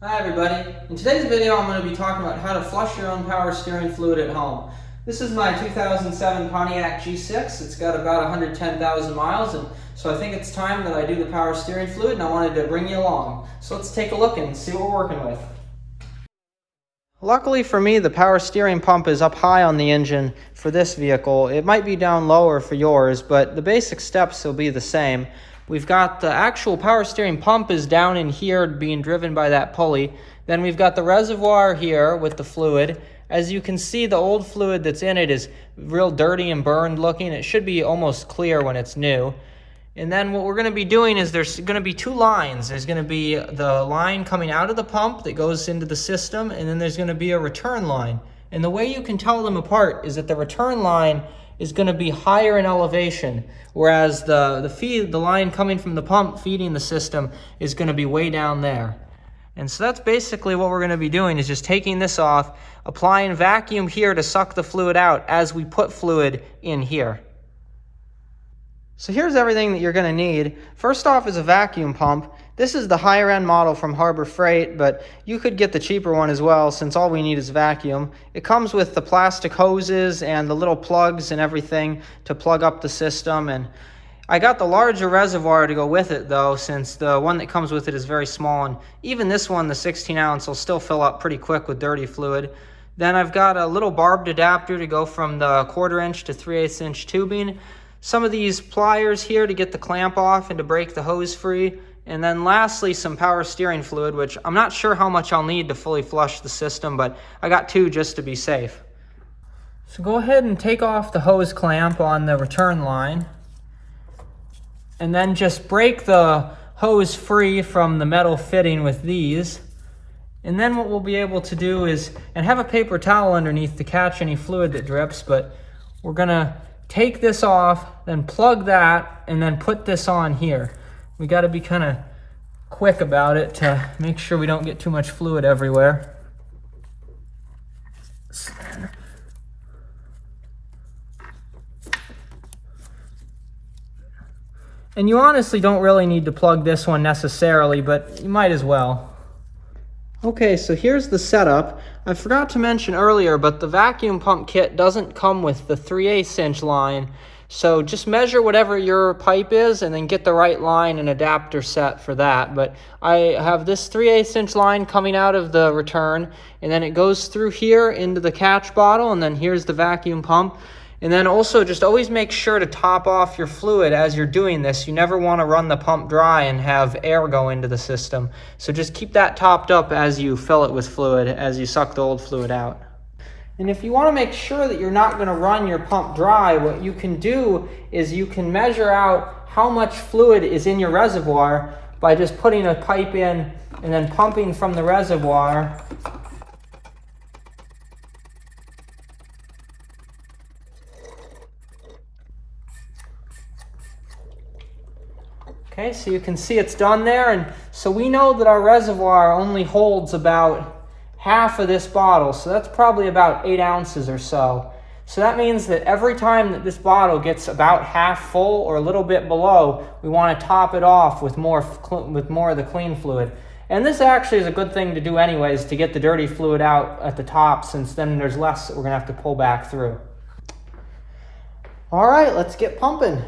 Hi everybody. In today's video I'm going to be talking about how to flush your own power steering fluid at home. This is my 2007 Pontiac G6. It's got about 110,000 miles, and so I think it's time that I do the power steering fluid, and I wanted to bring you along. So let's take a look and see what we're working with. Luckily for me, the power steering pump is up high on the engine for this vehicle. It might be down lower for yours, but the basic steps will be the same. We've got the actual power steering pump is down in here being driven by that pulley. Then we've got the reservoir here with the fluid. As you can see, the old fluid that's in it is real dirty and burned looking. It should be almost clear when it's new. And then what we're going to be doing is there's going to be two lines. There's going to be the line coming out of the pump that goes into the system, and then there's going to be a return line. And the way you can tell them apart is that the return line is going to be higher in elevation, whereas the line coming from the pump feeding the system is going to be way down there. And so that's basically what we're going to be doing, is just taking this off, applying vacuum here to suck the fluid out as we put fluid in here. So here's everything that you're going to need. First off is a vacuum pump. This is the higher end model from Harbor Freight, but you could get the cheaper one as well, since all we need is vacuum. It comes with the plastic hoses and the little plugs and everything to plug up the system. And I got the larger reservoir to go with it though, since the one that comes with it is very small, and even this one, the 16 ounce, will still fill up pretty quick with dirty fluid. Then I've got a little barbed adapter to go from the 1/4 inch to 3/8 inch tubing. Some of these pliers here to get the clamp off and to break the hose free. And then lastly, some power steering fluid, which I'm not sure how much I'll need to fully flush the system, but I got two just to be safe. So go ahead and take off the hose clamp on the return line, and then just break the hose free from the metal fitting with these. And then what we'll be able to do is, and have a paper towel underneath to catch any fluid that drips, but we're gonna take this off, then plug that, and then put this on here. We got to be kind of quick about it to make sure we don't get too much fluid everywhere. And you honestly don't really need to plug this one necessarily, but you might as well. Okay, so here's the setup. I forgot to mention earlier, but the vacuum pump kit doesn't come with the 3/8 inch line. So just measure whatever your pipe is and then get the right line and adapter set for that. But I have this 3/8 inch line coming out of the return, and then it goes through here into the catch bottle, and then here's the vacuum pump. And then also just always make sure to top off your fluid as you're doing this. You never want to run the pump dry and have air go into the system. So just keep that topped up as you fill it with fluid, as you suck the old fluid out. And if you want to make sure that you're not going to run your pump dry, what you can do is you can measure out how much fluid is in your reservoir by just putting a pipe in and then pumping from the reservoir. Okay, so you can see it's done there, and so we know that our reservoir only holds about half of this bottle, so that's probably about 8 ounces or so. So that means that every time that this bottle gets about half full or a little bit below, we want to top it off with more of the clean fluid. And this actually is a good thing to do anyways, to get the dirty fluid out at the top, since then there's less that we're going to have to pull back through. All right, let's get pumping.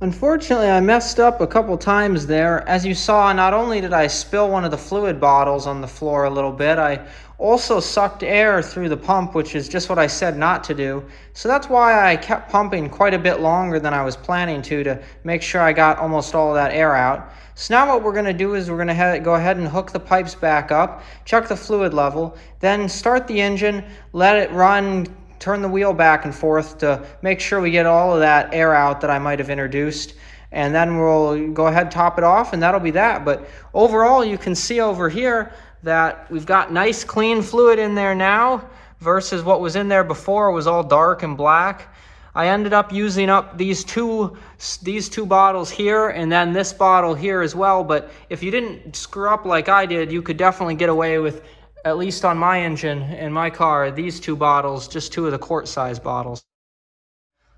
Unfortunately, I messed up a couple times there. As you saw, not only did I spill one of the fluid bottles on the floor a little bit, I also sucked air through the pump, which is just what I said not to do. So that's why I kept pumping quite a bit longer than I was planning to make sure I got almost all of that air out. So now what we're going to do is we're going to go ahead and hook the pipes back up, check the fluid level, then start the engine, let it run, turn the wheel back and forth to make sure we get all of that air out that I might have introduced. And then we'll go ahead, top it off, and that'll be that. But overall, you can see over here that we've got nice clean fluid in there now versus what was in there before. It was all dark and black. I ended up using up these two bottles here and then this bottle here as well. But if you didn't screw up like I did, you could definitely get away with, at least on my engine in my car, these two bottles, just two of the quart size bottles.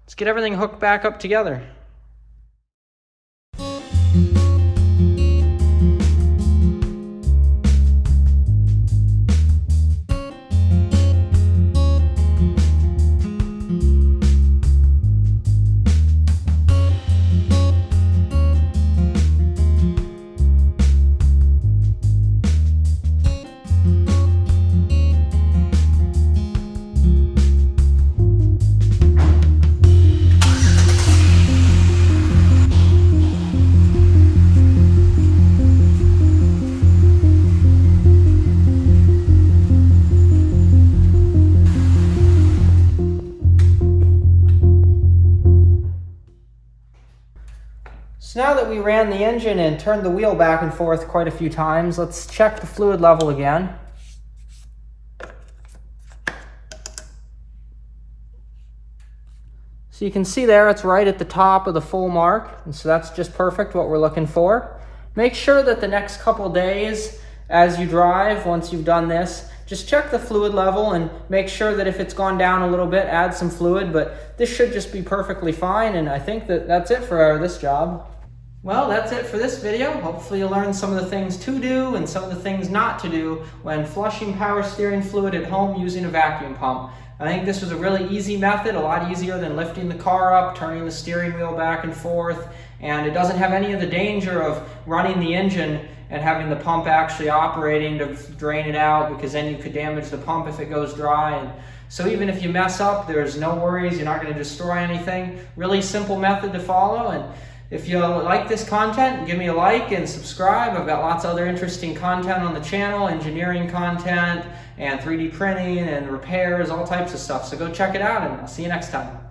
Let's get everything hooked back up together. So now that we ran the engine and turned the wheel back and forth quite a few times, let's check the fluid level again. So you can see there it's right at the top of the full mark, and so that's just perfect, what we're looking for. Make sure that the next couple days as you drive, once you've done this, just check the fluid level and make sure that if it's gone down a little bit, add some fluid, but this should just be perfectly fine, and I think that that's it for this job. Well, that's it for this video. Hopefully you learned some of the things to do and some of the things not to do when flushing power steering fluid at home using a vacuum pump. I think this was a really easy method, a lot easier than lifting the car up, turning the steering wheel back and forth, and it doesn't have any of the danger of running the engine and having the pump actually operating to drain it out, because then you could damage the pump if it goes dry. And so even if you mess up, there's no worries, you're not going to destroy anything. Really simple method to follow. And if you like this content, give me a like and subscribe. I've got lots of other interesting content on the channel, engineering content and 3D printing and repairs, all types of stuff. So go check it out, and I'll see you next time.